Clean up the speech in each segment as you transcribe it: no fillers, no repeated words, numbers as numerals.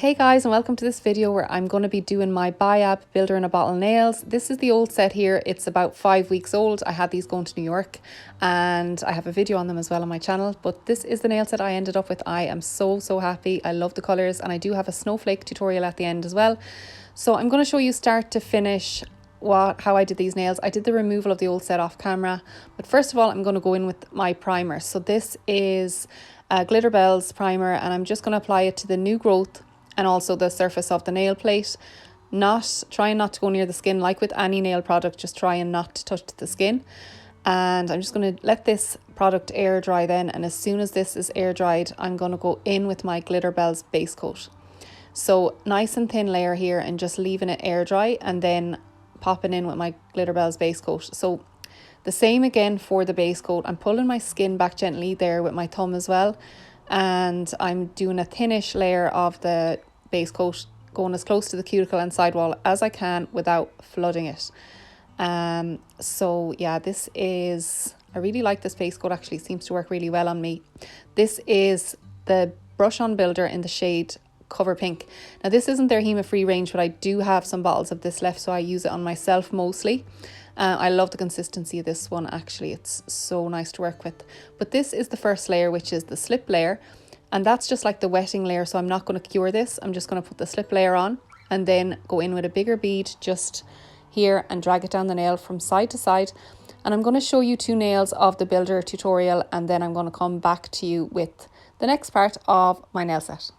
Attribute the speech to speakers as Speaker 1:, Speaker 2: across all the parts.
Speaker 1: Hey guys, and welcome to this video where I'm going to be doing my Biab Builder in a Bottle nails. This is the old set here. It's about 5 weeks old. I had these going to New York and I have a video on them as well on my channel. But this is the nail set I ended up with. I am so happy. I love the colours and I do have a Snowflake tutorial at the end as well. So I'm going to show you start to finish how I did these nails. I did the removal of the old set off camera. But first of all, I'm going to go in with my primer. So this is Glitter Bells primer and I'm just going to apply it to the new growth and also the surface of the nail plate. Trying not to go near the skin, like with any nail product, just trying not to touch the skin. And I'm just going to let this product air dry then, and as soon as this is air dried, I'm going to go in with my Glitter Bells base coat. So nice and thin layer here and just leaving it air dry and then popping in with my Glitter Bells base coat. So the same again for the base coat. I'm pulling my skin back gently there with my thumb as well. And I'm doing a thinnish layer of the base coat, going as close to the cuticle and sidewall as I can without flooding it. So yeah, I really like this base coat. Actually, it seems to work really well on me. This is the Brush On Builder in the shade Cover Pink. Now this isn't their HEMA free range, but I do have some bottles of this left, so I use it on myself mostly. I love the consistency of this one, actually. It's so nice to work with. But this is the first layer, which is the slip layer. And that's just like the wetting layer, so I'm not going to cure this. I'm just going to put the slip layer on and then go in with a bigger bead just here and drag it down the nail from side to side. And I'm going to show you 2 nails of the builder tutorial, and then I'm going to come back to you with the next part of my nail set.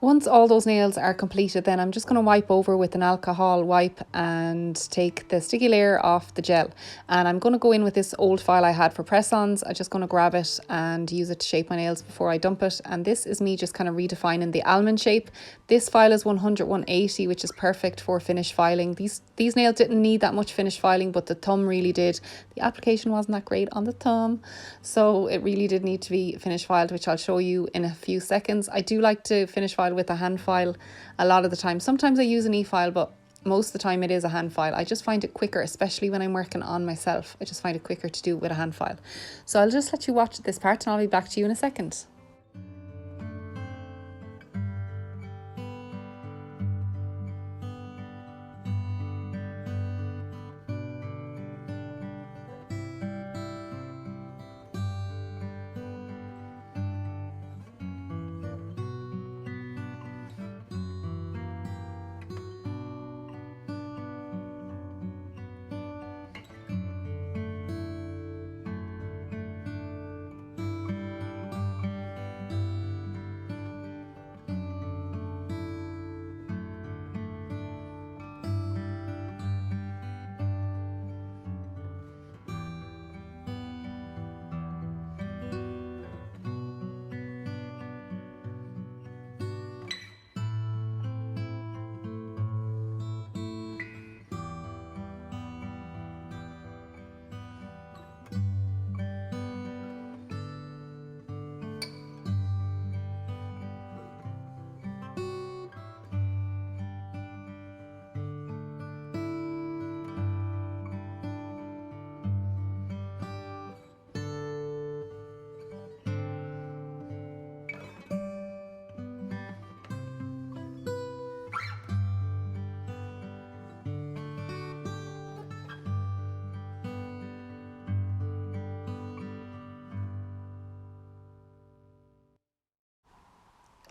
Speaker 1: Once all those nails are completed, then I'm just going to wipe over with an alcohol wipe and take the sticky layer off the gel. And I'm going to go in with this old file I had for press-ons. I'm just going to grab it and use it to shape my nails before I dump it. And this is me just kind of redefining the almond shape. This file is 100/180, which is perfect for finish filing. These nails didn't need that much finish filing, but the thumb really did. The application wasn't that great on the thumb, so it really did need to be finish filed, which I'll show you in a few seconds. I do like to finish file with a hand file a lot of the time. Sometimes I use an e-file, but most of the time it is a hand file. I just find it quicker, especially when I'm working on myself. I just find it quicker to do it with a hand file. So I'll just let you watch this part and I'll be back to you in a second.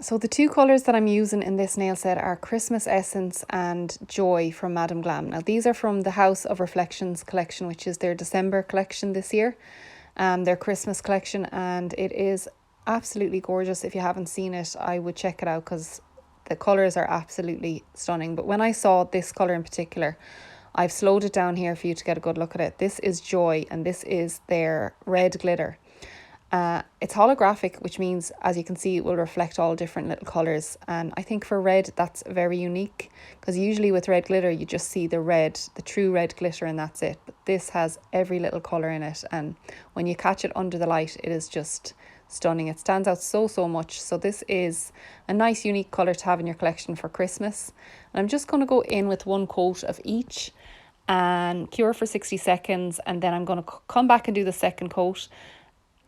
Speaker 1: So the two colours that I'm using in this nail set are Christmas Essence and Joy from Madame Glam. Now these are from the House of Reflections collection, which is their December collection this year, their Christmas collection, and it is absolutely gorgeous. If you haven't seen it, I would check it out because the colours are absolutely stunning. But when I saw this colour in particular, I've slowed it down here for you to get a good look at it. This is Joy and this is their red glitter. It's holographic, which means, as you can see, it will reflect all different little colours. And I think for red, that's very unique, because usually with red glitter, you just see the red, the true red glitter, and that's it. But this has every little colour in it. And when you catch it under the light, it is just stunning. It stands out so much. So this is a nice, unique colour to have in your collection for Christmas. And I'm just going to go in with one coat of each and cure for 60 seconds. And then I'm going to come back and do the second coat.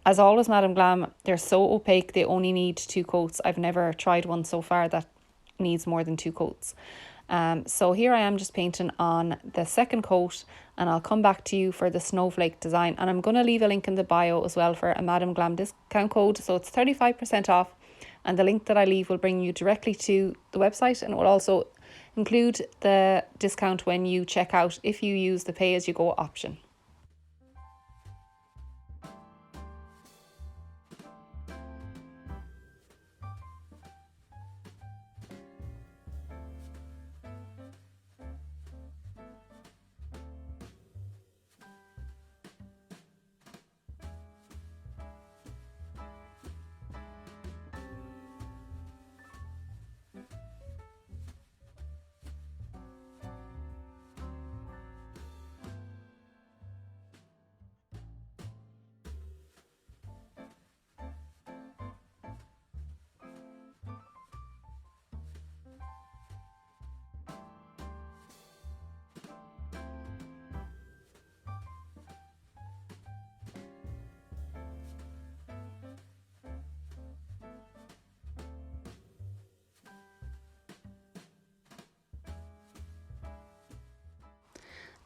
Speaker 1: As always, Madame Glam, they're so opaque, they only need 2 coats. I've never tried one so far that needs more than 2 coats. So here I am just painting on the second coat, and I'll come back to you for the Snowflake design. And I'm going to leave a link in the bio as well for a Madame Glam discount code. So it's 35% off. And the link that I leave will bring you directly to the website, and it will also include the discount when you check out if you use the pay-as-you-go option.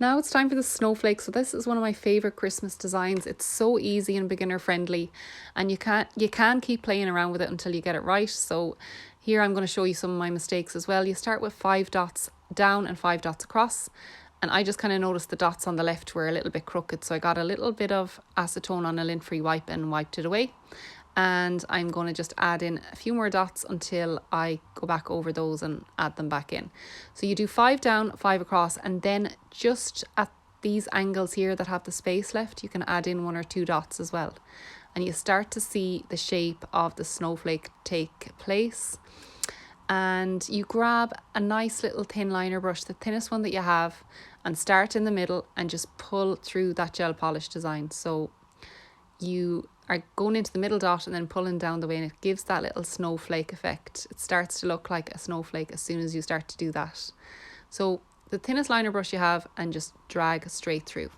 Speaker 1: Now it's time for the Snowflake. So this is one of my favourite Christmas designs. It's so easy and beginner friendly, and you can keep playing around with it until you get it right. So here I'm going to show you some of my mistakes as well. You start with 5 dots down and 5 dots across, and I just kind of noticed the dots on the left were a little bit crooked, so I got a little bit of acetone on a lint-free wipe and wiped it away. And I'm going to just add in a few more dots until I go back over those and add them back in. So you do 5 down, 5 across, and then just at these angles here that have the space left, you can add in 1 or 2 dots as well. And you start to see the shape of the snowflake take place. And you grab a nice little thin liner brush, the thinnest one that you have, and start in the middle and just pull through that gel polish design. So you are going into the middle dot and then pulling down the way, and it gives that little snowflake effect. It starts to look like a snowflake as soon as you start to do that. So the thinnest liner brush you have, and just drag straight through.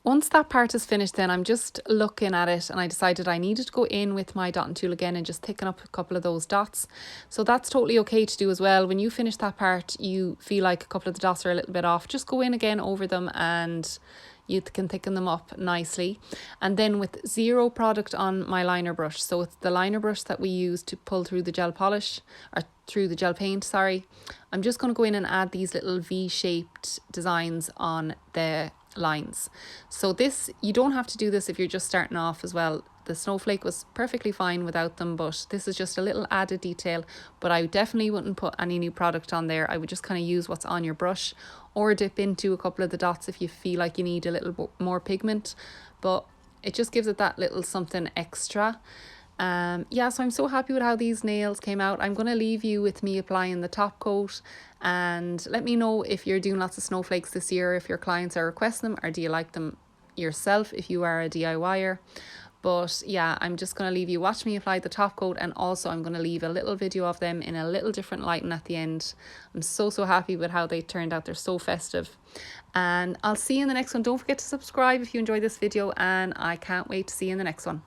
Speaker 1: Once that part is finished, then I'm just looking at it, and I decided I needed to go in with my dotting tool again and just thicken up a couple of those dots. So that's totally okay to do as well. When you finish that part, you feel like a couple of the dots are a little bit off, just go in again over them and you can thicken them up nicely. And then with 0 product on my liner brush, so it's the liner brush that we use to pull through the gel polish, or through the gel paint, sorry, I'm just going to go in and add these little V-shaped designs on the lines. So this, you don't have to do this if you're just starting off as well. The snowflake was perfectly fine without them, but this is just a little added detail. But I definitely wouldn't put any new product on there. I would just kind of use what's on your brush, or dip into a couple of the dots if you feel like you need a little more pigment, but it just gives it that little something extra. Yeah, so I'm so happy with how these nails came out. I'm going to leave you with me applying the top coat, and let me know if you're doing lots of snowflakes this year, if your clients are requesting them, or do you like them yourself if you are a DIYer. But yeah, I'm just going to leave you watch me apply the top coat, and also I'm going to leave a little video of them in a little different lighting at the end. I'm so happy with how they turned out. They're so festive, and I'll see you in the next one. Don't forget to subscribe if you enjoyed this video, and I can't wait to see you in the next one.